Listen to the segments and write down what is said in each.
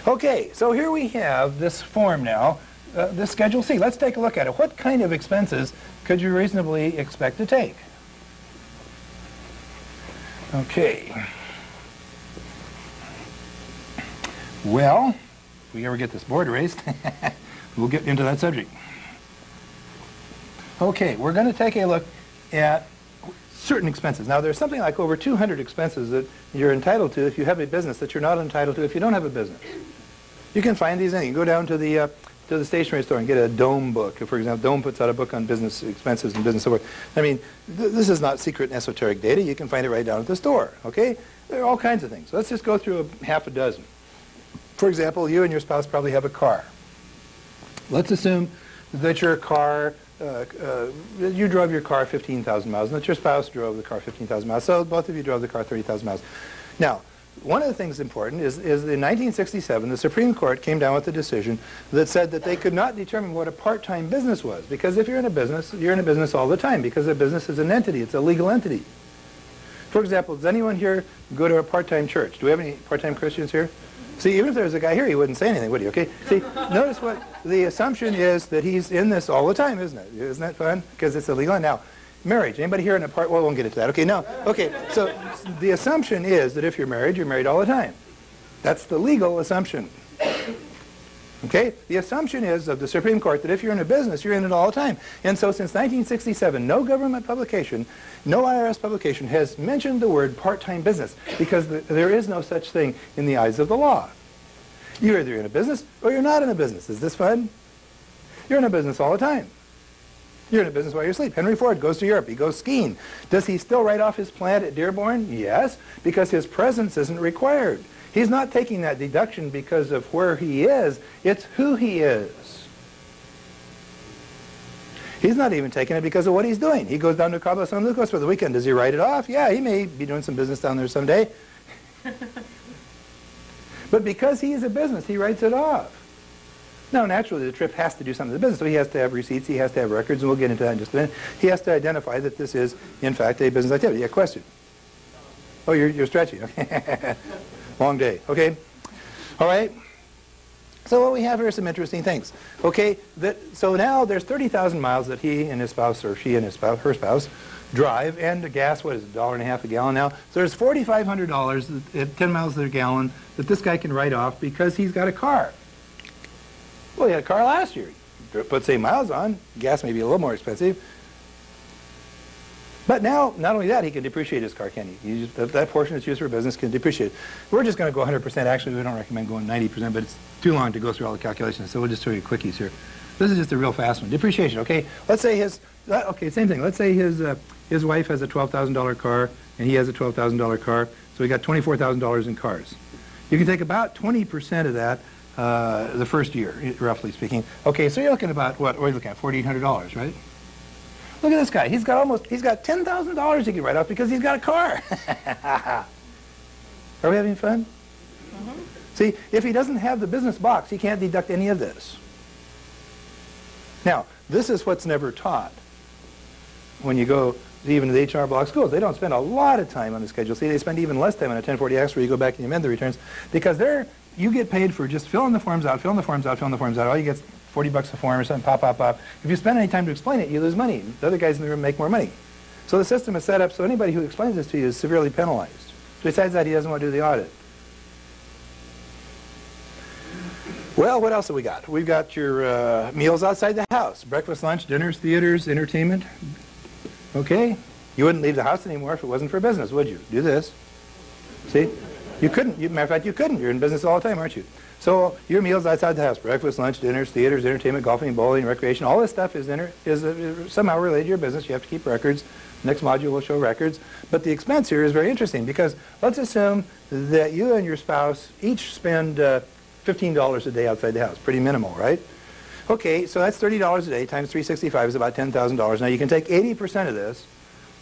Okay, so here we have this form now, this Schedule C. Let's take a look at it. What kind of expenses could you reasonably expect to take? Okay. Well, if we ever get this board erased, we'll get into that subject. Okay, we're going to take a look at certain expenses. Now, there's something like over 200 expenses that you're entitled to if you have a business that you're not entitled to if you don't have a business. You can find these in. You can go down to the stationery store and get a Dome book. For example, Dome puts out a book on business expenses and business support. I mean, this is not secret and esoteric data. You can find it right down at the store, okay? There are all kinds of things. Let's just go through half a dozen. For example, you and your spouse probably have a car. Let's assume that your car, you drove your car 15,000 miles, and that your spouse drove the car 15,000 miles. So both of you drove the car 30,000 miles. Now, one of the things important is in 1967, the Supreme Court came down with a decision that said that they could not determine what a part-time business was. Because if you're in a business all the time, because a business is an entity. It's a legal entity. For example, does anyone here go to a part-time church? Do we have any part-time Christians here? See, even if there was a guy here, he wouldn't say anything, would he? Okay. See, notice what the assumption is, that he's in this all the time, isn't it? Isn't that fun? Because it's illegal. Now, marriage. Anybody here in a part? Well, we won't get into that. Okay. Now, okay. So the assumption is that if you're married all the time. That's the legal assumption. Okay. The assumption is of the Supreme Court that if you're in a business, you're in it all the time. And so since 1967, no government publication, no IRS publication has mentioned the word part-time business, because there is no such thing in the eyes of the law. You're either in a business or you're not in a business. Is this fun? You're in a business all the time. You're in a business while you're asleep. Henry Ford goes to Europe. He goes skiing. Does he still write off his plant at Dearborn? Yes, because his presence isn't required. He's not taking that deduction because of where he is. It's who he is. He's not even taking it because of what he's doing. He goes down to Cabo San Lucas for the weekend. Does he write it off? Yeah, he may be doing some business down there someday. But because he is a business, he writes it off. Now, naturally, the trip has to do something to the business, so he has to have receipts, he has to have records, and we'll get into that in just a minute. He has to identify that this is, in fact, a business activity. Yeah, question? Oh, you're stretching. Okay. Long day. Okay. All right. So what we have here are some interesting things. Okay. So now there's 30,000 miles that he and his spouse, or she and his spouse, her spouse, drive, and the gas, what is it, $1.50 a gallon now? So there's $4,500 at 10 miles a gallon that this guy can write off because he's got a car. Well, he had a car last year. He put same miles on. Gas may be a little more expensive. But now, not only that, he can depreciate his car, can he? That portion that's used for business can depreciate. We're just going to go 100%. Actually, we don't recommend going 90%, but it's too long to go through all the calculations, so we'll just show you quickies here. This is just a real fast one. Depreciation, okay? Let's say okay, same thing. Let's say his wife has a $12,000 car, and he has a $12,000 car, so we got $24,000 in cars. You can take about 20% of that the first year, roughly speaking. Okay, so you're looking at about, what are you looking at, $4,800, right? Look at this guy. He's got $10,000 he can write off because he's got a car. Are we having fun? Mm-hmm. See, if he doesn't have the business box, he can't deduct any of this. Now, this is what's never taught when you go even to the H&R Block schools. They don't spend a lot of time on the Schedule C. They spend even less time on a 1040X where you go back and you amend the returns, because you get paid for just filling the forms out, filling the forms out, filling the forms out. All you get is $40 a form or something, pop, pop, pop. If you spend any time to explain it, you lose money. The other guys in the room make more money. So the system is set up so anybody who explains this to you is severely penalized. Besides that, he doesn't want to do the audit. Well, what else have we got? We've got your meals outside the house. Breakfast, lunch, dinners, theaters, entertainment. Okay? You wouldn't leave the house anymore if it wasn't for business, would you? Do this. See? You couldn't. Matter of fact, you couldn't. You're in business all the time, aren't you? So your meals outside the house, breakfast, lunch, dinners, theaters, entertainment, golfing, bowling, recreation, all this stuff is somehow related to your business. You have to keep records. Next module will show records. But the expense here is very interesting, because let's assume that you and your spouse each spend $15 a day outside the house. Pretty minimal, right? Okay, so that's $30 a day times 365 is about $10,000. Now you can take 80% of this,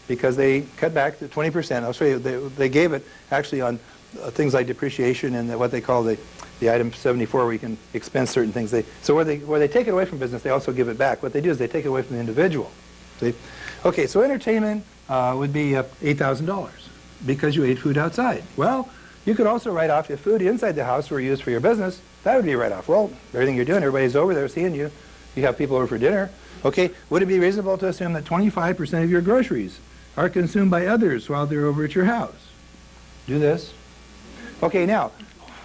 because they cut back to 20%. I'll show you. They gave it actually on things like depreciation and what they call the item 74, where you can expense certain things. So where they take it away from business, they also give it back. What they do is they take it away from the individual. See? Okay, so entertainment would be $8,000 because you ate food outside. Well, You could also write off if food inside the house were used for your business. That would be a write-off. Well, everything you're doing, everybody's over there seeing you. You have people over for dinner. Okay, would it be reasonable to assume that 25% of your groceries are consumed by others while they're over at your house? Do this. Okay, now,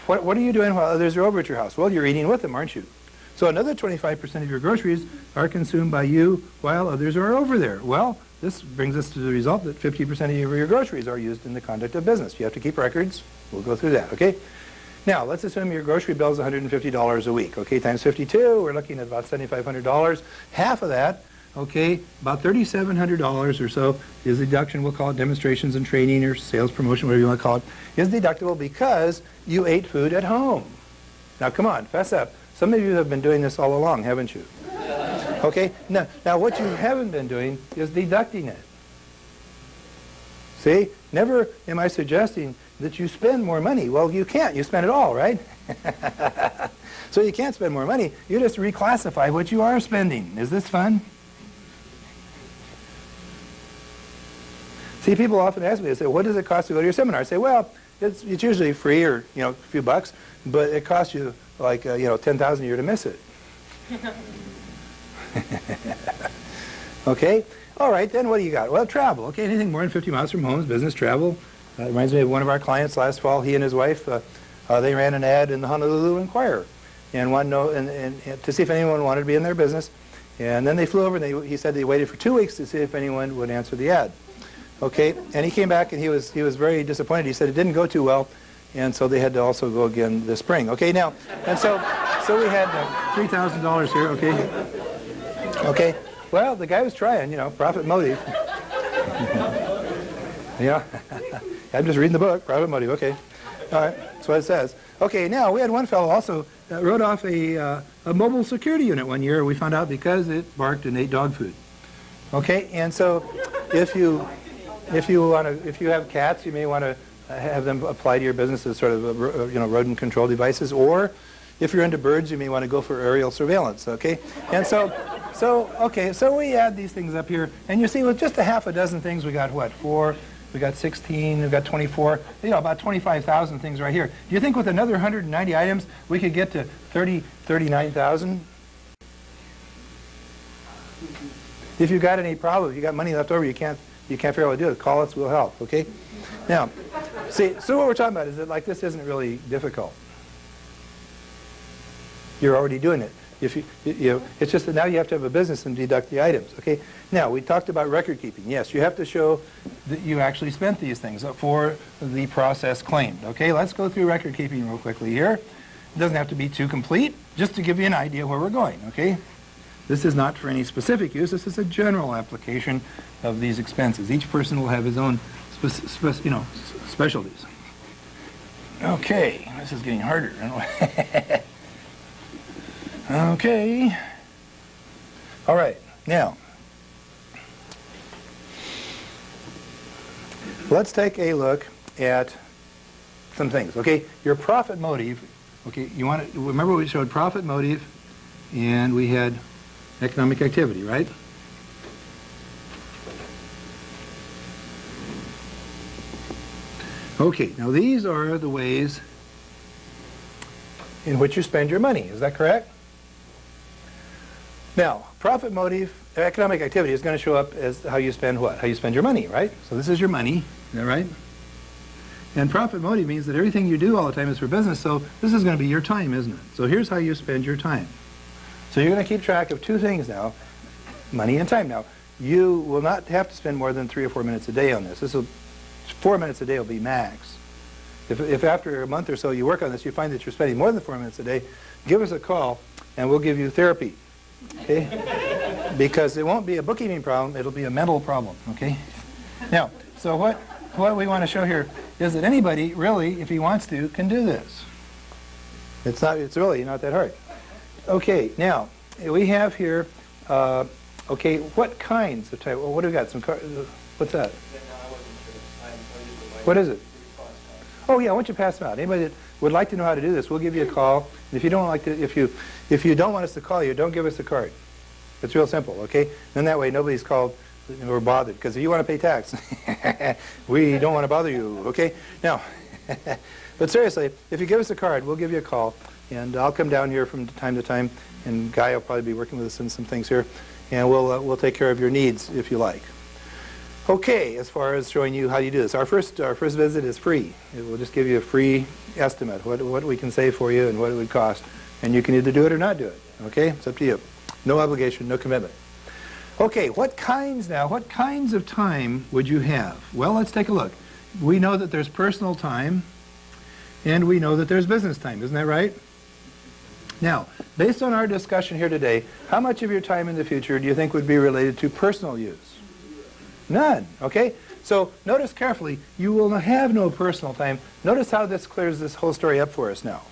what are you doing while others are over at your house? Well, you're eating with them, aren't you? So another 25% of your groceries are consumed by you while others are over there. Well, this brings us to the result that 50% of your groceries are used in the conduct of business. You have to keep records. We'll go through that, okay? Now, let's assume your grocery bill is $150 a week. Okay, times 52, we're looking at about $7,500. Half of that, okay, about $3,700 or so is deduction. We'll call it demonstrations and training or sales promotion, whatever you want to call it, is deductible because you ate food at home. Now, come on, fess up. Some of you have been doing this all along, haven't you? Okay, now what you haven't been doing is deducting it. See, never am I suggesting that you spend more money. Well, you can't. You spend it all, right? So you can't spend more money. You just reclassify what you are spending. Is this fun? See, people often ask me, they say, what does it cost to go to your seminar? I say, well, it's usually free or, a few bucks, but it costs you like, $10,000 a year to miss it. Okay? All right, then what do you got? Well, travel. Okay, anything more than 50 miles from home is business travel. It reminds me of one of our clients last fall. He and his wife, they ran an ad in the Honolulu Inquirer and wanted to know, and to see if anyone wanted to be in their business. And then they flew over, and he said they waited for 2 weeks to see if anyone would answer the ad. Okay, and he came back, and he was very disappointed. He said it didn't go too well, and so they had to also go again this spring. Okay, now, and so we had $3,000 here. Okay, okay. Well, the guy was trying, profit motive. I'm just reading the book, profit motive. Okay, all right, that's what it says. Okay, now we had one fellow also wrote off a mobile security unit one year. We found out because it barked and ate dog food. Okay, and so if you have cats, you may want to have them apply to your business as sort of rodent control devices, or if you're into birds, you may want to go for aerial surveillance. Okay, and so we add these things up here, and you see with just a half a dozen things, we got what, 4. We got 16, we've got 24, about 25,000 things right here. Do you think with another 190 items, we could get to 39,000? If you got any problem, if you got money left over, you can't figure out what to do it, call us, we'll help, okay? Now, see, so what we're talking about is that like this isn't really difficult. You're already doing it. It's just that now you have to have a business and deduct the items, okay? Now, we talked about record keeping. Yes, you have to show that you actually spent these things for the process claimed, okay? Let's go through record keeping real quickly here. It doesn't have to be too complete, just to give you an idea where we're going, okay? This is not for any specific use. This is a general application of these expenses. Each person will have his own specialties. Okay, this is getting harder. Okay. All right. Now, let's take a look at some things. Okay, your profit motive. Okay, you want to remember we showed profit motive, and we had economic activity, right? Okay. Now these are the ways in which you spend your money. Is that correct? Now, profit motive, economic activity is going to show up as how you spend what? How you spend your money, right? So this is your money, is that right? And profit motive means that everything you do all the time is for business, so this is going to be your time, isn't it? So here's how you spend your time. So you're going to keep track of two things now, money and time. Now, you will not have to spend more than 3 or 4 minutes a day on this. 4 minutes a day will be max. If after a month or so you work on this, you find that you're spending more than 4 minutes a day, give us a call and we'll give you therapy. Okay? Because it won't be a bookkeeping problem, it'll be a mental problem, okay? Now, so what we want to show here is that anybody, really, if he wants to, can do this. It's really not that hard. Okay, now, we have here, okay, what kinds of type, well, what do we got? What's that? What is it? Oh yeah, why don't you pass them out? Anybody that would like to know how to do this, we'll give you a call. If you don't like to, if you don't want us to call you, don't give us a card. It's real simple, okay? Then that way nobody's called or bothered. Because if you want to pay tax, we don't want to bother you, okay? Now, But seriously, if you give us a card, we'll give you a call. And I'll come down here from time to time, and Guy will probably be working with us in some things here. And we'll take care of your needs if you like. Okay, as far as showing you how you do this, our first visit is free. It will just give you a free estimate, what we can save for you and what it would cost. And you can either do it or not do it. Okay, it's up to you. No obligation, no commitment. Okay, what kinds of time would you have? Well, let's take a look. We know that there's personal time, and we know that there's business time. Isn't that right? Now, based on our discussion here today, how much of your time in the future do you think would be related to personal use? None. Okay? So notice carefully, you will have no personal time. Notice how this clears this whole story up for us now.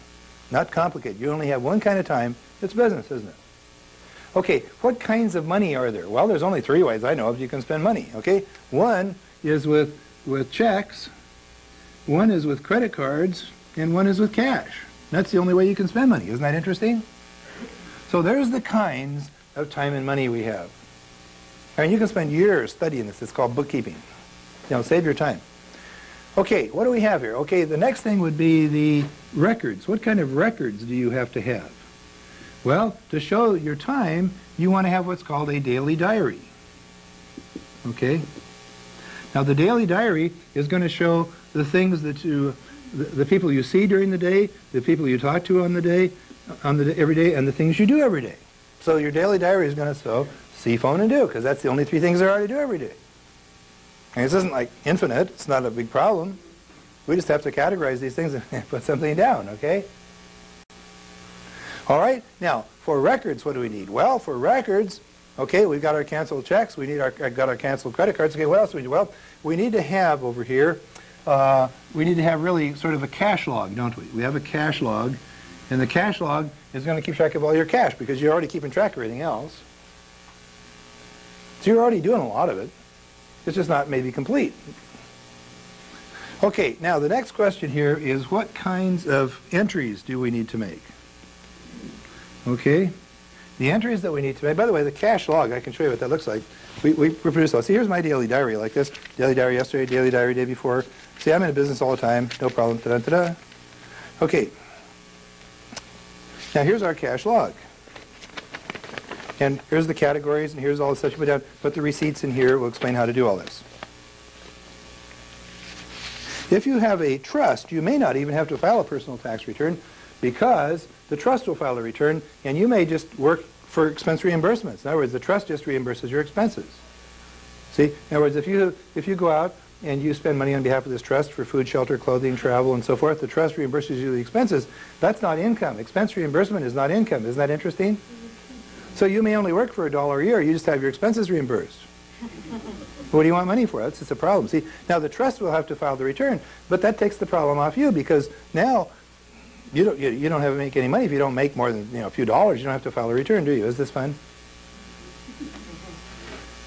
Not complicated. You only have one kind of time. It's business, isn't it? Okay, what kinds of money are there? Well, there's only three ways I know of you can spend money. Okay? One is with checks, one is with credit cards, and one is with cash. That's the only way you can spend money. Isn't that interesting? So there's the kinds of time and money we have. I mean, you can spend years studying this. It's called bookkeeping. You know, save your time. Okay, what do we have here? Okay, the next thing would be the records. What kind of records do you have to have? Well, to show your time, you want to have what's called a daily diary. Okay? Now, the daily diary is going to show the things that the people you see during the day, the people you talk to on the day, every day, and the things you do every day. So your daily diary is going to show see, phone, and do, because that's the only three things there are to do every day. And this isn't like infinite. It's not a big problem. We just have to categorize these things and put something down, okay? All right. Now, for records, what do we need? Well, for records, okay, we've got our canceled checks. We need got our canceled credit cards. Okay, what else do we need? Well, we need to have over here, we need to have really sort of a cash log, don't we? We have a cash log, and the cash log is going to keep track of all your cash because you're already keeping track of everything else. So you're already doing a lot of it. It's just not maybe complete. Okay, now the next question here is what kinds of entries do we need to make? Okay, the entries that we need to make, by the way, the cash log, I can show you what that looks like. We produce those. See, here's my daily diary like this. Daily diary yesterday, daily diary day before. See, I'm in business all the time, no problem. Da-da-da-da. Okay, now here's our cash log. And here's the categories, and here's all the stuff you put down. Put the receipts in here. We'll explain how to do all this. If you have a trust, you may not even have to file a personal tax return because the trust will file a return, and you may just work for expense reimbursements. In other words, the trust just reimburses your expenses. See? In other words, if you go out and you spend money on behalf of this trust for food, shelter, clothing, travel, and so forth, the trust reimburses you the expenses. That's not income. Expense reimbursement is not income. Isn't that interesting? So you may only work for $1 a year. You just have your expenses reimbursed. What do you want money for? That's just a problem. See, now the trust will have to file the return, but that takes the problem off you because now you don't have to make any money if you don't make more than a few dollars. You don't have to file a return, do you? Is this fun?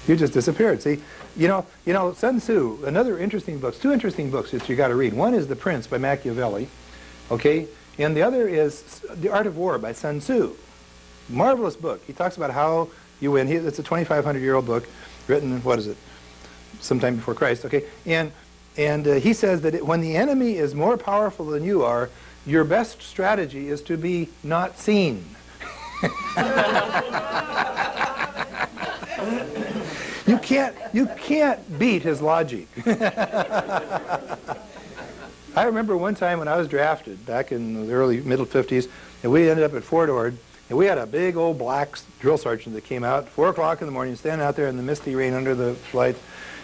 You just disappeared. See, you know, Sun Tzu. Another interesting books. Two interesting books that you got to read. One is The Prince by Machiavelli, okay, and the other is The Art of War by Sun Tzu. Marvelous book. He talks about how you win. It's a 2,500-year-old book, written, what is it, sometime before Christ, okay? And he says that when the enemy is more powerful than you are, your best strategy is to be not seen. You can't beat his logic. I remember one time when I was drafted back in the early middle 50s, and we ended up at Fort Ord. And we had a big old black drill sergeant that came out 4 o'clock in the morning, standing out there in the misty rain under the lights.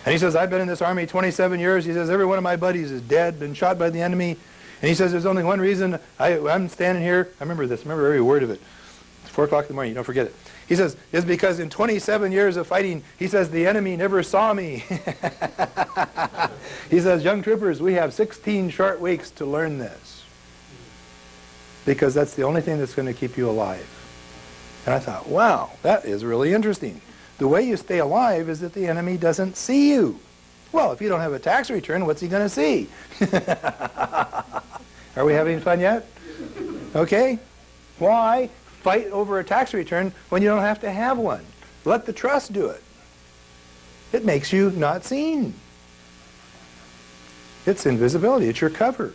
And he says, I've been in this army 27 years. He says, every one of my buddies is dead, been shot by the enemy. And he says, there's only one reason I'm standing here. I remember this. I remember every word of it. It's 4 o'clock in the morning. You don't forget it. He says, it's because in 27 years of fighting, he says, the enemy never saw me. He says, young troopers, we have 16 short weeks to learn this. Because that's the only thing that's going to keep you alive. And I thought, wow, that is really interesting. The way you stay alive is that the enemy doesn't see you. Well, if you don't have a tax return, what's he going to see? Are we having fun yet? Okay. Why fight over a tax return when you don't have to have one? Let the trust do it. It makes you not seen. It's invisibility. It's your cover.